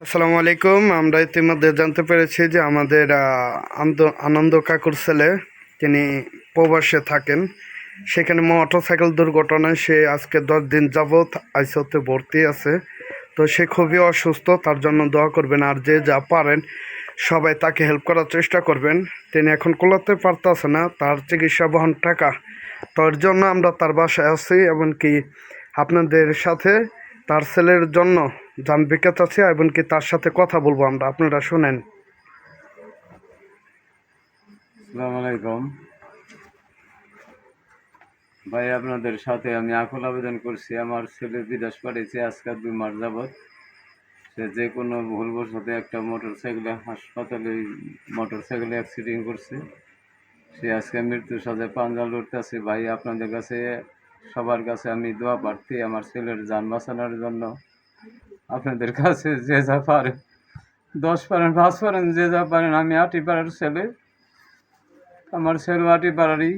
আসসালামু আলাইকুম। আমরা ইতিমধ্যে জানতে পেরেছি যে আমাদের আনন্দ কাকুর ছেলে তিনি প্রবাসে থাকেন। সেখানে মোটরসাইকেল দুর্ঘটনায় সে আজকে 10 দিন যাবৎ আইসিইউতে ভর্তি আছে। তো সে খুবই অসুস্থ, তার জন্য দোয়া করবেন। আর যে যা পারেন সবাই তাকে হেল্প করার চেষ্টা করবেন। তিনি এখন কোলাতে পারতেছে না, তার চিকিৎসা বহন টাকা। তার জন্য আমরা তার বাসায় আছি, এমনকি আপনাদের সাথে তার ছেলের জন্য জান বিকাত আছে, এমনকি তার সাথে কথা বলবো আমরা, আপনারা শুনেন। আসসালামু আলাইকুম ভাই, আপনাদের সাথে আমি আকুল আবেদন করছি। আমার ছেলে বিদেশ পাঠিয়েছে আজকে 2 মাস যাবৎ। সে যে কোনো ভুলবশত একটা মোটরসাইকেলে অ্যাক্সিডেন্ট করছে। সে আজকে মৃত্যুর সাথে পাঞ্জা লড়তেছে। ভাই, আপনাদের কাছে সবার কাছে আমি দোয়া প্রার্থী আমার ছেলের যান বাঁচানোর জন্য। আপনাদের কাছে যে যা পারেন, 10 পারেন 5 পারেন, যে যা পারেন। আমি আটিপাড়ার ছেলে, আমার ছেলে আটিপাড়ারই।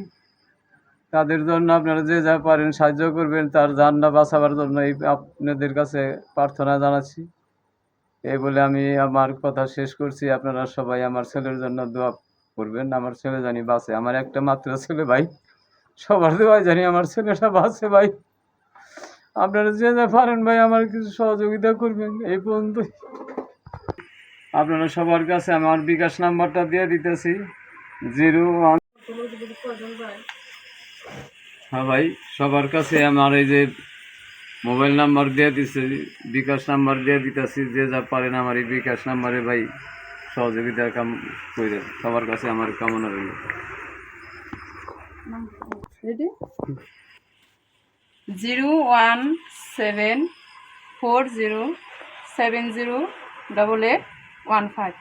তাদের জন্য আপনারা যে যা পারেন সাহায্য করবেন, তার জানটা বাঁচাবার জন্য এই আপনাদের কাছে প্রার্থনা জানাচ্ছি। এই বলে আমি আমার কথা শেষ করছি। আপনারা সবাই আমার ছেলের জন্য দোয়া করবেন, আমার ছেলে জানি বাঁচে। আমার একটা মাত্র ছেলে ভাই, সবার দোয়াই জানি আমার ছেলেটা বাঁচে ভাই। আপনারা যে যা পারেন ভাই আমার কিছু সহযোগিতা করবেন। এই পর্যন্তই। আপনারা সবার কাছে আমার বিকাশ নাম্বারটা দিয়ে দিতেছি, 01। হ্যাঁ ভাই, সবার কাছে আমার এই যে মোবাইল নাম্বার দিয়ে দিচ্ছে, বিকাশ নাম্বার দিয়ে দিতেছি। যে যা পারেন আমার এই বিকাশ নাম্বারে ভাই সহযোগিতা করে সবার কাছে আমার কামনা রইল। রেডি? 01740708815